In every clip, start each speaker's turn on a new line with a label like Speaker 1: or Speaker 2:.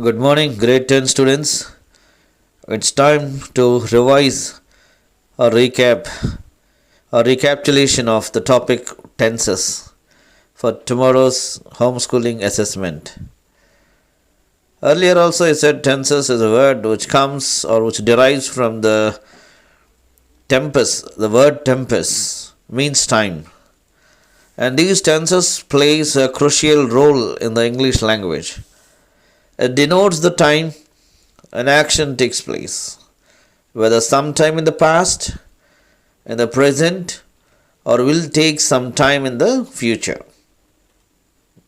Speaker 1: Good morning, grade 10 students. It's time to revise or recapitulation of the topic tenses for tomorrow's homeschooling assessment. Earlier also I said tenses is a word which comes or which derives from the tempus. The word tempus means time. And these tenses plays a crucial role in the English language. It denotes the time an action takes place, whether sometime in the past, in the present, or will take some time in the future.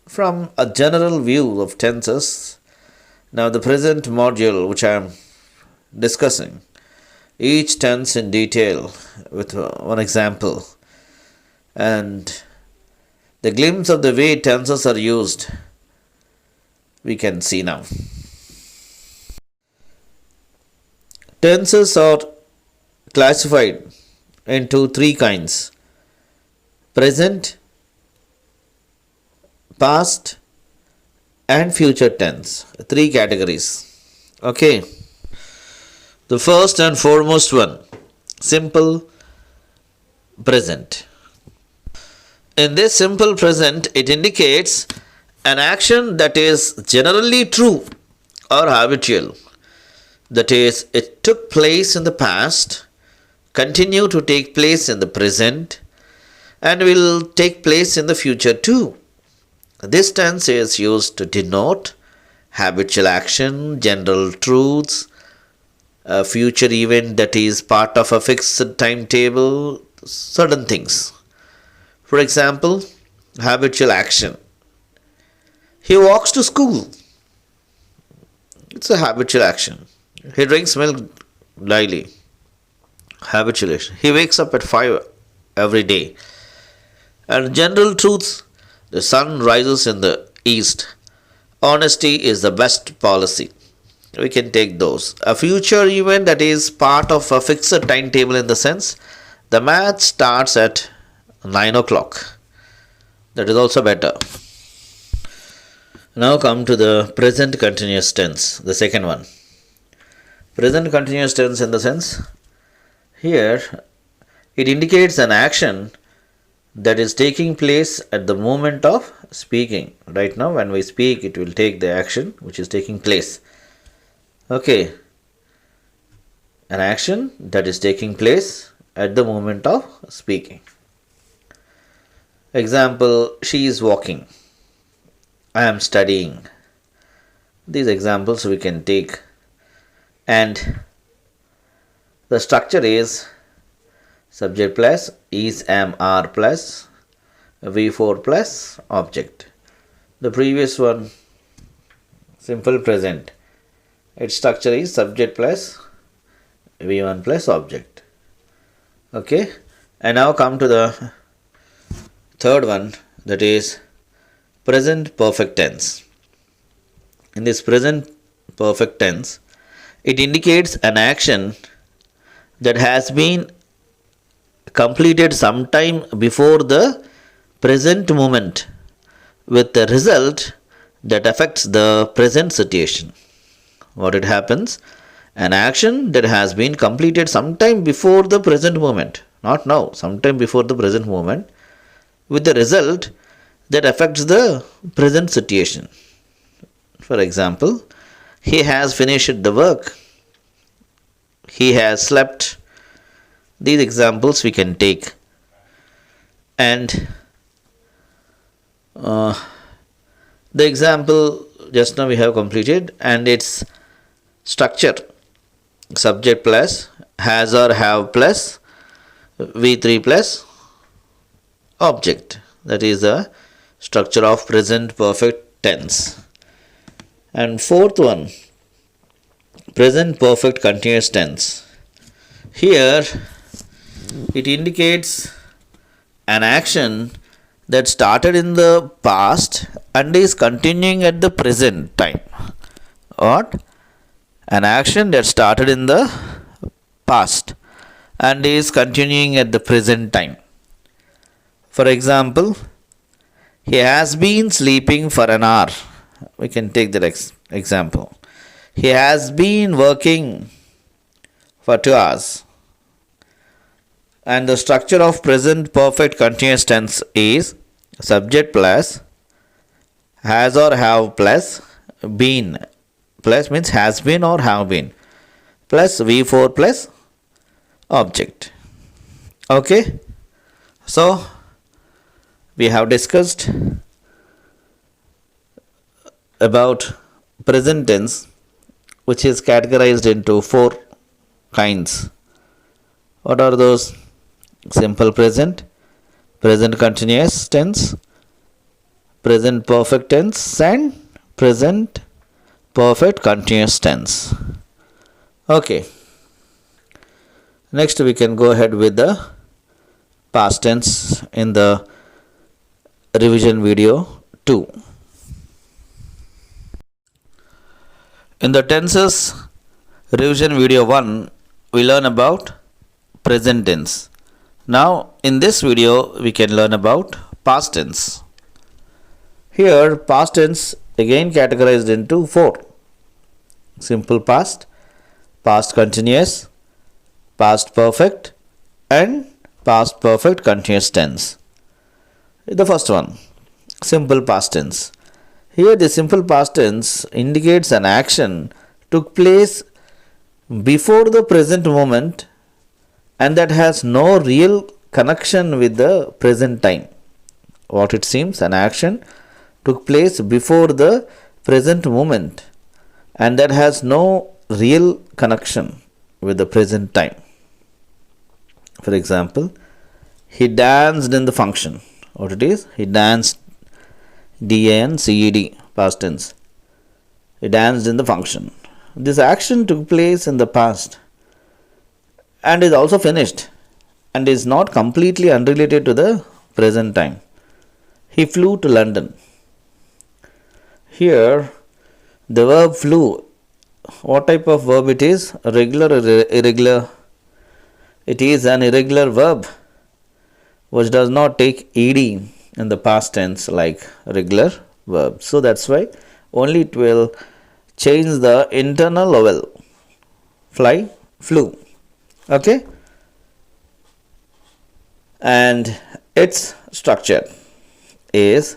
Speaker 1: From a general view of tenses, now the present module which I am discussing, each tense in detail with one example, and the glimpse of the way tenses are used we can see now. Tenses are classified into three kinds: present, past, and future tense. Three categories. Okay. The first and foremost one, simple present. In this simple present, it indicates an action that is generally true or habitual. That is, it took place in the past, continue to take place in the present, and will take place in the future too. This tense is used to denote habitual action, general truths, a future event that is part of a fixed timetable, certain things. For example, habitual action. He walks to school. It's a habitual action. He drinks milk daily. Habitual action. He wakes up at 5 every day. And general truths, the sun rises in the east. Honesty is the best policy. We can take those. A future event that is part of a fixed timetable in the sense, the match starts at 9 o'clock. That is also better. Now come to the present continuous tense, the second one. Present continuous tense in the sense, here it indicates an action that is taking place at the moment of speaking. Right now when we speak, it will take the action which is taking place. Okay. An action that is taking place at the moment of speaking. Example, she is walking. I am studying. These examples we can take. And the structure is subject plus is, am, are plus V4 plus object. The previous one, simple present. Its structure is subject plus V1 plus object. Okay. And now come to the third one, that is present perfect tense. In this present perfect tense, it indicates an action that has been completed sometime before the present moment with the result that affects the present situation. What it happens? An action that has been completed sometime before the present moment, not now, sometime before the present moment, with the result that affects the present situation. For example, he has finished the work. He has slept. These examples we can take. And the example just now we have completed, and its structure, subject plus has or have plus V3 plus object. That is the structure of present perfect tense. And fourth one, present perfect continuous tense. Here it indicates an action that started in the past and is continuing at the present time. What? An action that started in the past and is continuing at the present time. For example, he has been sleeping for an hour. we can take that example. He has been working for 2 hours. And the structure of present perfect continuous tense is subject plus has or have plus been. Plus means has been or have been. Plus V4 plus object. Okay. So we have discussed about present tense, which is categorized into 4 kinds. What are those? Simple present, present continuous tense, present perfect tense, and present perfect continuous tense. Okay. Next we can go ahead with the past tense in the revision video 2. In the tenses revision video 1, we learn about present tense. Now in this video we can learn about past tense. Here past tense again categorized into 4. Simple past, past continuous, past perfect, and past perfect continuous tense. The first one, simple past tense. Here the simple past tense indicates an action took place before the present moment and that has no real connection with the present time. What it seems, an action took place before the present moment and that has no real connection with the present time. For example, he danced in the function. What it is? He danced, D-A-N-C-E-D, past tense. He danced in the function. This action took place in the past and is also finished and is not completely unrelated to the present time. He flew to London. Here the verb flew, what type of verb it is? Regular or irregular? It is an irregular verb which does not take ed in the past tense like regular verb. So that's why only it will change the internal vowel. Fly, flew. Okay. And its structure is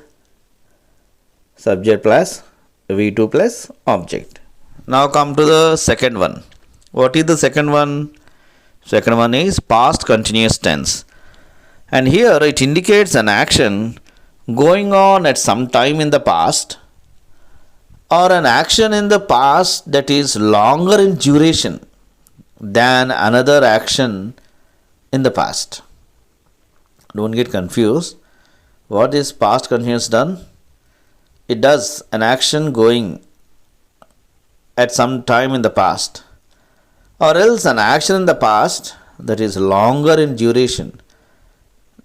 Speaker 1: subject plus V2 plus object. Now come to the second one. What is the second one? Second one is past continuous tense. And here it indicates an action going on at some time in the past or an action in the past that is longer in duration than another action in the past. Don't get confused. What is past continuous done? It does an action going at some time in the past or else an action in the past that is longer in duration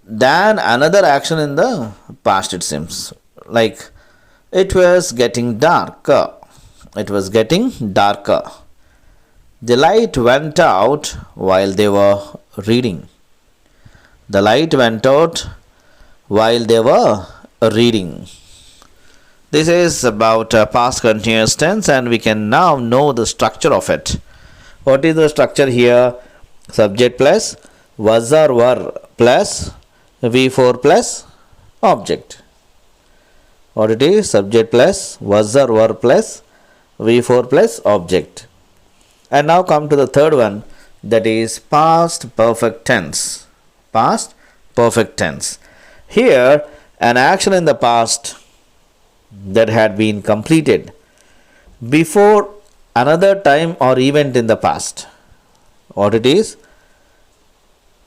Speaker 1: than another action in the past, it seems. Like it was getting darker. It was getting darker. The light went out while they were reading. The light went out while they were reading. This is about past continuous tense and we can now know the structure of it. What is the structure here? Subject plus was or were plus V4 plus object. What it is? Subject plus was or were plus V4 plus object. And now come to the third one, that is past perfect tense. Past perfect tense. Here an action in the past that had been completed before another time or event in the past. What it is?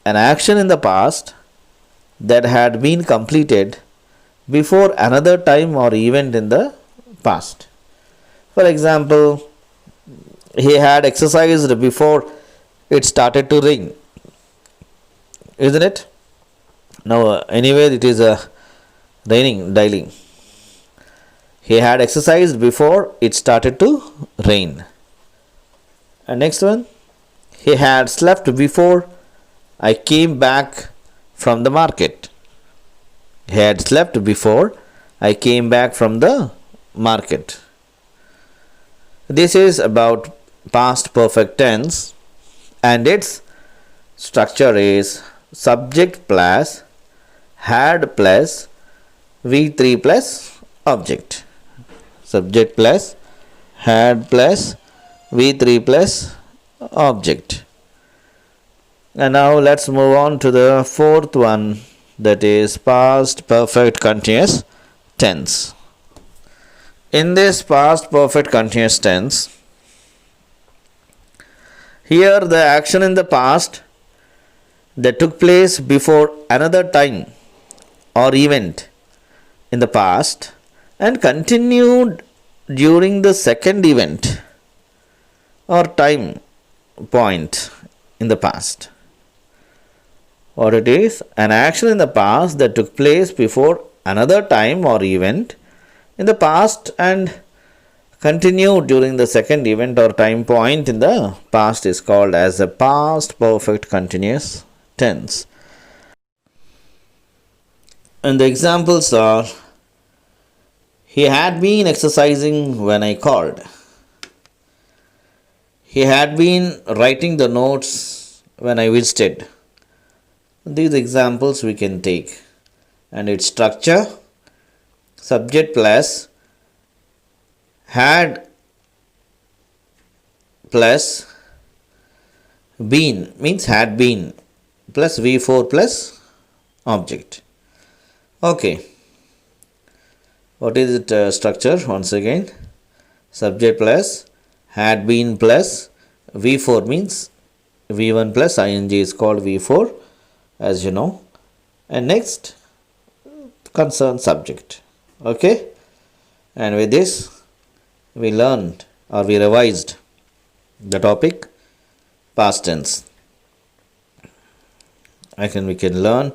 Speaker 1: An action in the past that had been completed before another time or event in the past. For example, he had exercised before it started to rain. Isn't it? Now, anyway, it is raining daily. He had exercised before it started to rain. And next one, he had slept before I came back from the market. He had slept before I came back from the market. This is about past perfect tense, and its structure is subject plus had plus V3 plus object. Subject plus had plus V3 plus object. And now let's move on to the fourth one, that is past perfect continuous tense. In this past perfect continuous tense, here the action in the past that took place before another time or event in the past and continued during the second event or time point in the past. What it is? An action in the past that took place before another time or event in the past and continued during the second event or time point in the past is called as a past perfect continuous tense. And the examples are: he had been exercising when I called. He had been writing the notes when I visited. These examples we can take. And its structure: subject plus had plus been means had been plus V4 plus object. Okay. What is it structure? Once again, subject plus had been plus V4 means V1 plus ing is called V4, as you know. And next, concerned subject. Okay. And with this, we learned or we revised the topic past tense. We can learn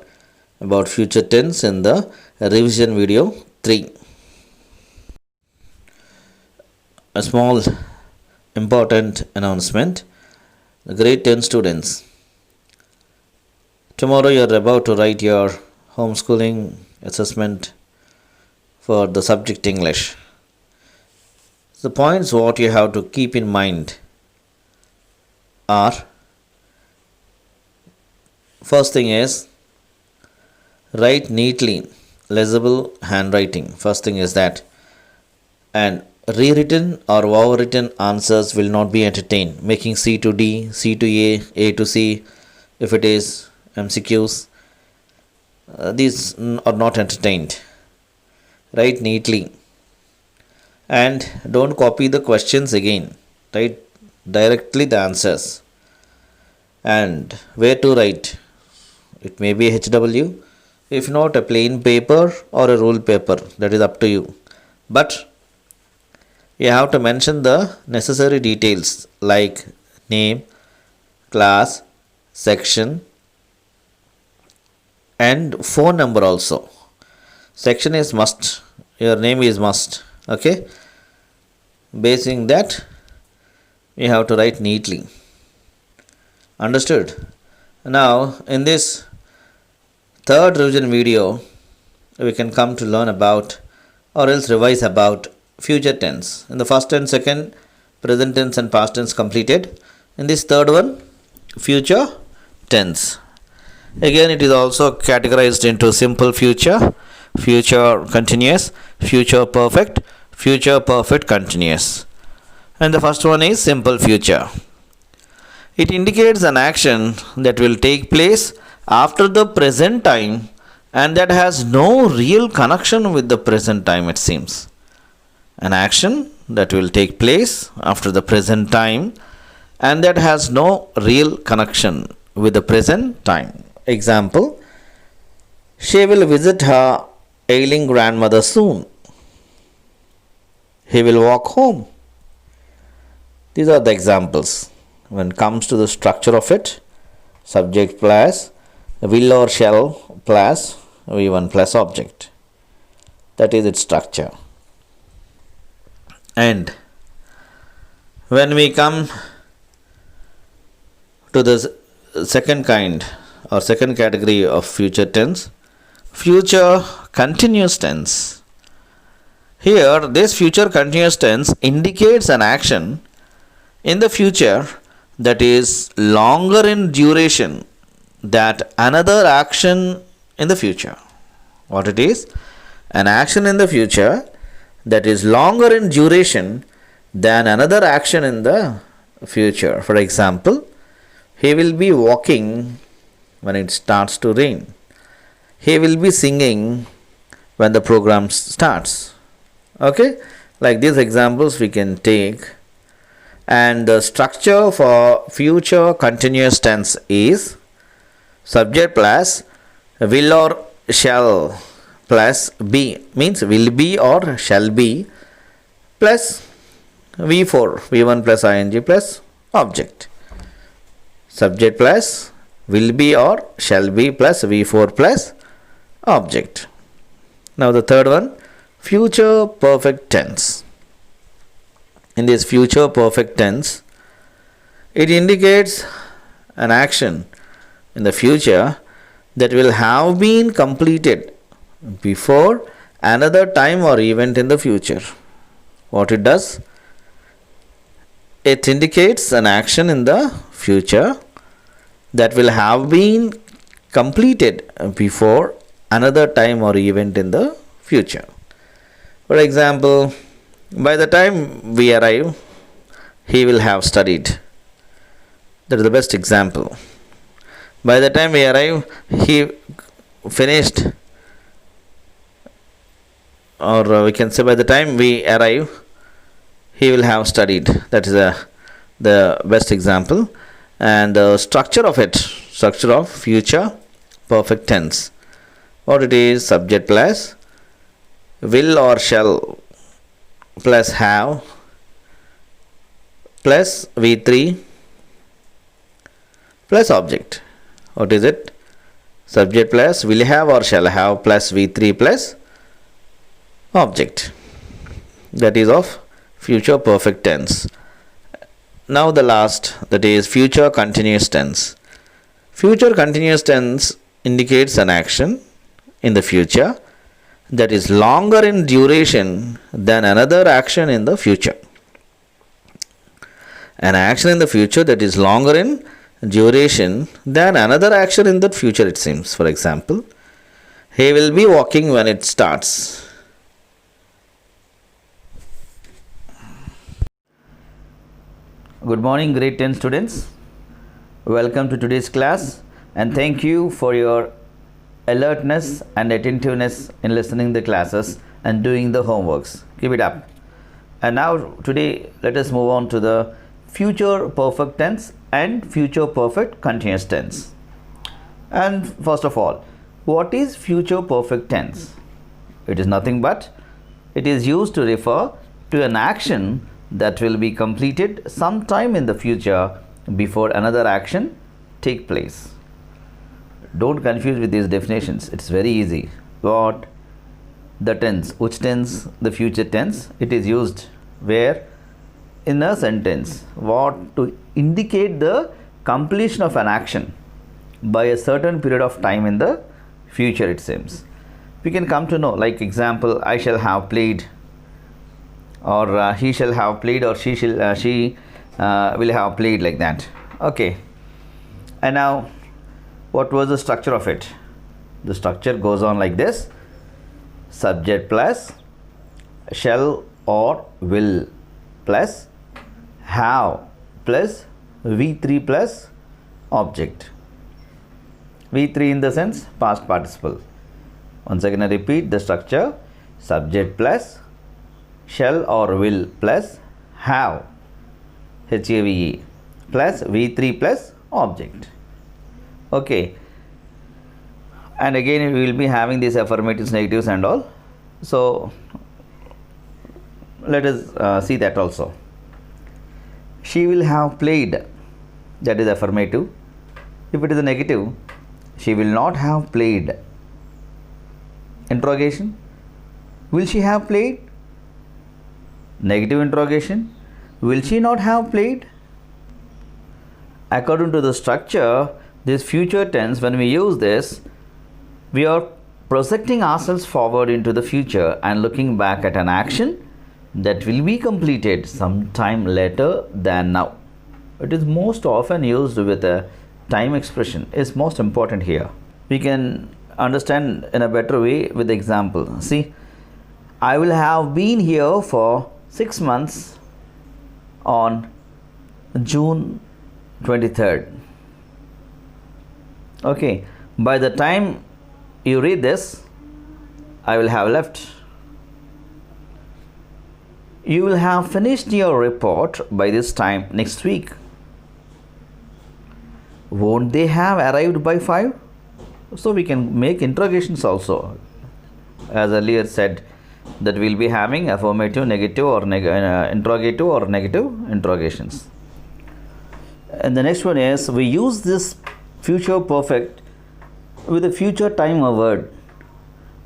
Speaker 1: about future tense in the revision video 3. A small important announcement. The grade 10 students, tomorrow you are about to write your homeschooling assessment for the subject English. The points what you have to keep in mind are: first thing is, write neatly, legible handwriting. First thing is that. And rewritten or overwritten answers will not be entertained, making C to D, C to A to C. If it is MCQs, these are not entertained. Write neatly. And don't copy the questions again. Write directly the answers. And where to write? It may be HW. If not, a plain paper or a ruled paper. That is up to you. But you have to mention the necessary details like name, class, section, and phone number also. Section is must. Your name is must. Okay. Basing that, you have to write neatly. Understood? Now, in this third revision video, we can come to learn about or else revise about future tense. In the first and second, present tense and past tense completed. In this third one, future tense. Again, it is also categorized into simple future, future continuous, future perfect continuous. And the first one is simple future. It indicates an action that will take place after the present time and that has no real connection with the present time, it seems. An action that will take place after the present time and that has no real connection with the present time. Example: she will visit her ailing grandmother soon. He will walk home. These are the examples. When it comes to the structure of it, subject plus will or shall plus V1 plus object. That is its structure. And when we come to the second kind or second category of future tense, future continuous tense. Here, this future continuous tense indicates an action in the future that is longer in duration than another action in the future. What it is? An action in the future that is longer in duration than another action in the future. For example, he will be walking when it starts to rain. He will be singing when the program starts. Okay, like these examples we can take. And the structure for future continuous tense is subject plus will or shall plus be, means will be or shall be, plus v4, v1 plus ing plus object. Subject plus will be or shall be plus v4 plus object. Now the third one, future perfect tense. In this future perfect tense, it indicates an action in the future that will have been completed before another time or event in the future. What it does? It indicates an action in the future that will have been completed before another time or event in the future. For example, by the time we arrive, he will have studied. That is the best example. By the time we arrive, he finished, or we can say by the time we arrive, he will have studied. That is the best example. And the structure of it, structure of future perfect tense. What it is? Subject plus will or shall plus have plus v3 plus object. What is it? Subject plus will have or shall have plus v3 plus object. That is of future perfect tense. Now the last, that is future continuous tense. Future continuous tense indicates an action in the future that is longer in duration than another action in the future. An action in the future that is longer in duration than another action in the future, it seems. For example, he will be walking when it starts. Good morning, grade 10 students. Welcome to today's class, and thank you for your alertness and attentiveness in listening the classes and doing the homeworks. Keep it up. And now today let us move on to the future perfect tense and future perfect continuous tense. And first of all, what is future perfect tense? It is nothing but it is used to refer to an action that will be completed sometime in the future before another action take place. Don't confuse with these definitions. It's very easy. What? The tense. Which tense? The future tense. It is used where? In a sentence. What? To indicate the completion of an action by a certain period of time in the future, it seems. We can come to know, like example, I shall have played, or he shall have played, or she will have played, like that. Okay. And now, what was the structure of it? The structure goes on like this: subject plus shall or will plus have plus v3 plus object. v3 in the sense past participle. Once again I repeat the structure: subject plus shall or will plus have have plus v3 plus object. Okay, and again we will be having these affirmatives, negatives and all. So let us see that also. She will have played, that is affirmative. If it is a negative, she will not have played. Interrogation: will she have played? Negative interrogation: will she not have played? According to the structure, this future tense, when we use this, we are
Speaker 2: projecting ourselves forward into the future and looking back at an action that will be completed sometime later than now. It is most often used with a time expression. Is most important here. We can understand in a better way with the example. See, I will have been here for 6 months on June 23rd. Okay, by the time you read this, I will have left. You will have finished your report by this time next week. Won't they have arrived by 5? So we can make interrogations also. As earlier said, that we'll be having affirmative, negative or interrogative or negative interrogations. And the next one is, we use this future perfect with a future time word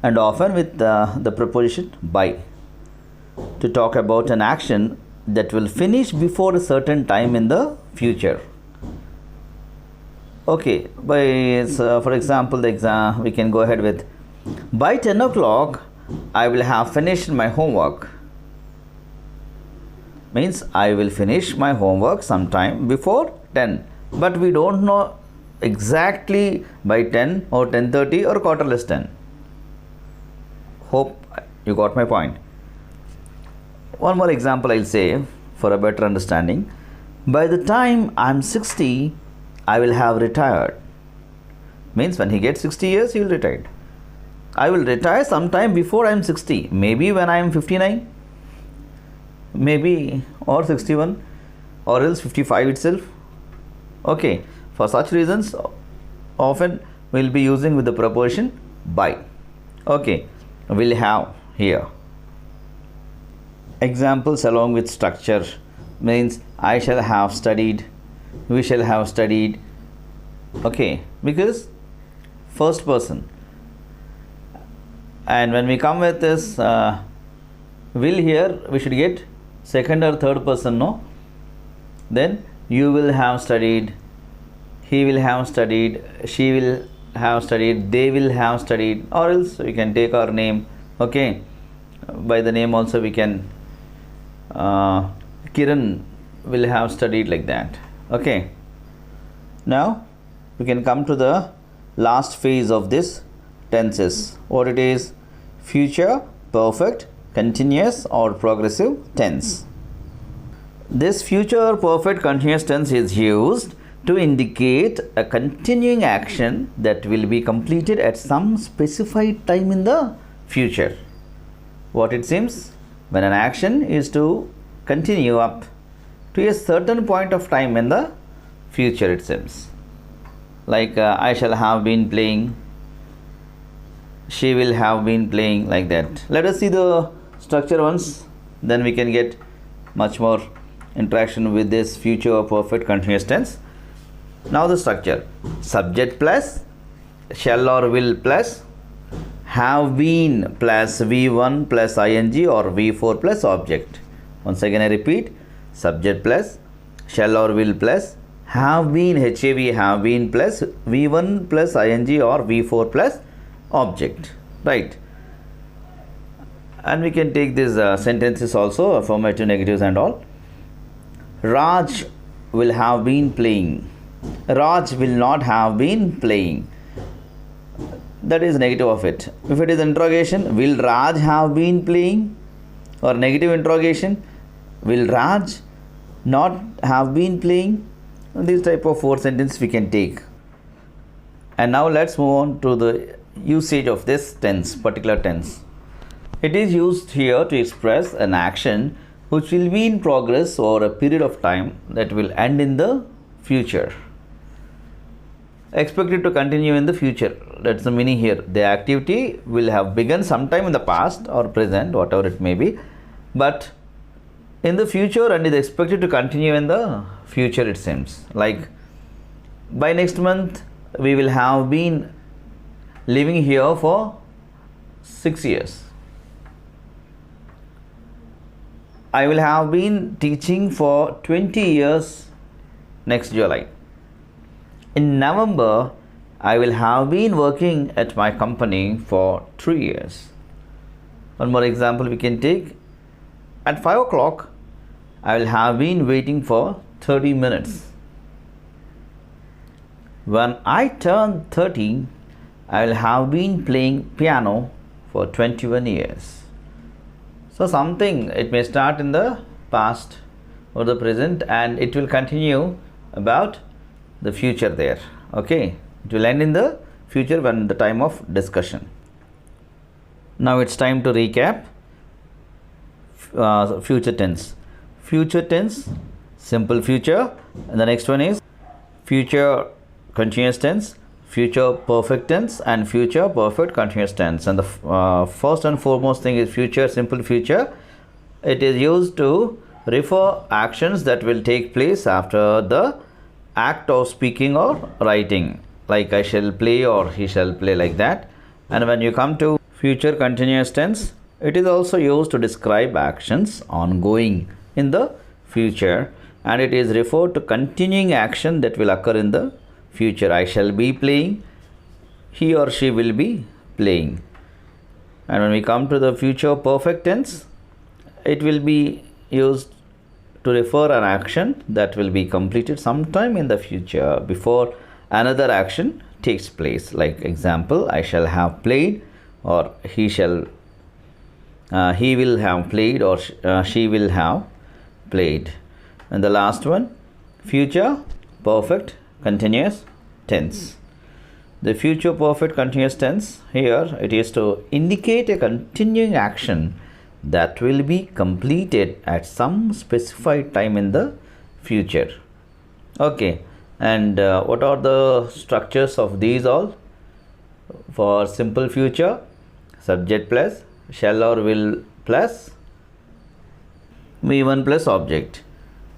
Speaker 2: and often with the preposition by to talk about an action that will finish before a certain time in the future. Okay, for example, we can go ahead with, by 10 o'clock I will have finished my homework. Means I will finish my homework sometime before 10, but we don't know exactly by 10 or 10:30 or quarter less 10. Hope you got my point. One more example I'll say for a better understanding. By the time I'm 60, I will have retired. Means when he gets 60 years, he will retire. I will retire sometime before I am 60. Maybe when I am 59, maybe, or 61, or else 55 itself. Okay, for such reasons, often we'll be using with the preposition by. Okay, we'll have here. Examples along with structure means I shall have studied, we shall have studied. Okay, because first person. And when we come with this will here, we should get second or third person, no? Then you will have studied, he will have studied, she will have studied, they will have studied, or else we can take our name. Okay, by the name also we can Kiran will have studied, like that. Okay, now we can come to the last phase of this tenses. What it is? Future perfect, continuous or progressive tense. This future perfect continuous tense is used to indicate a continuing action that will be completed at some specified time in the future. What it seems? When an action is to continue up to a certain point of time in the future, it seems. Like I shall have been playing, she will have been playing, like that. Let us see the structure once, then we can get much more interaction with this future perfect continuous tense. Now the structure: subject plus shall or will plus have been plus V1 plus ing or V4 plus object. Once again I repeat, subject plus shall or will plus have been, have been plus V1 plus ing or V4 plus object, right? And we can take these sentences also, affirmative, negatives and all. Raj will have been playing, Raj will not have been playing. That is negative of it. If it is interrogation, will Raj have been playing? Or negative interrogation, will Raj not have been playing? This type of 4 sentences we can take. And now let's move on to the usage of this tense, particular tense. It is used here to express an action which will be in progress over a period of time that will end in the future. Expected to continue in the future. That's the meaning here. The activity will have begun sometime in the past or present, whatever it may be, but in the future, and is expected to continue in the future, it seems. Like by next month we will have been living here for 6 years. I will have been teaching for 20 years next July. In November I will have been working at my company for 3 years. One more example we can take. At 5 o'clock, I will have been waiting for 30 minutes. When I turn 30, I will have been playing piano for 21 years. So something, it may start in the past or the present, and it will continue about the future there. Okay, it will end in the future when the time of discussion. Now it's time to recap. Future tense. Future tense, simple future, and the next one is future continuous tense, future perfect tense, and future perfect continuous tense. And the first and foremost thing is future simple future. It is used to refer actions that will take place after the act of speaking or writing, like I shall play or he shall play, like that. And when you come to future continuous tense, it is also used to describe actions ongoing in the future, and it is referred to continuing action that will occur in the future. I shall be playing, he or she will be playing. And when we come to the future perfect tense, it will be used to refer an action that will be completed sometime in the future before another action takes place. Like example, I shall have played, or he will have played, or she will have played. And the last one, future perfect continuous tense. The future perfect continuous tense, here it is to indicate a continuing action that will be completed at some specified time in the future. Okay, and what are the structures of these all? For simple future, subject plus shall or will plus V1 plus object.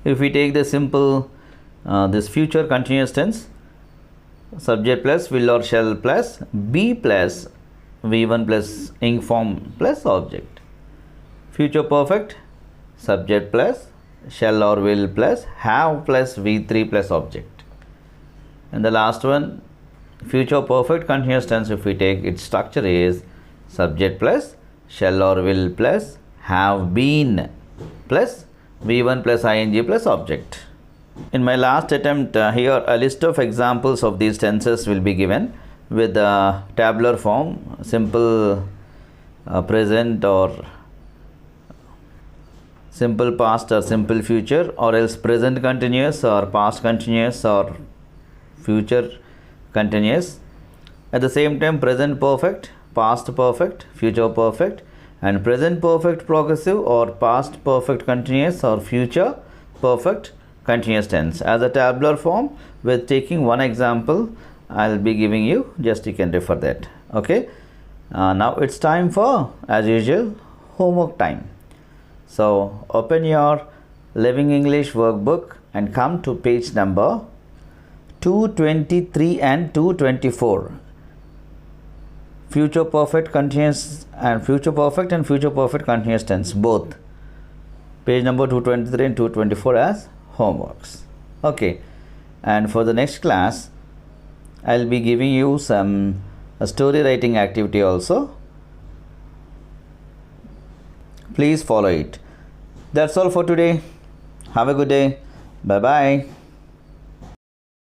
Speaker 2: If we take the simple this future continuous tense, subject plus will or shall plus be plus V1 plus ing form plus object. Future perfect, subject plus shall or will plus have plus V3 plus object. And the last one, future perfect continuous tense, if we take its structure is subject plus shall or will plus have been plus V1 plus ing plus object. In my last attempt, here a list of examples of these tenses will be given with the tabular form, simple present, or simple past, or simple future, or else present continuous, or past continuous, or future continuous. At the same time, present perfect, past perfect, future perfect, and present perfect progressive, or past perfect continuous, or future perfect continuous tense as a tabular form. With taking one example, I'll be giving you, just you can refer that. Okay, now it's time for, as usual, homework time. So open your Living English workbook and come to page number 223 and 224. Future perfect continuous and future perfect continuous tense, both. Page number 223 and 224 as homeworks. Okay, and for the next class, I'll be giving you some story writing activity also. Please follow it. That's all for today. Have a good day. Bye bye.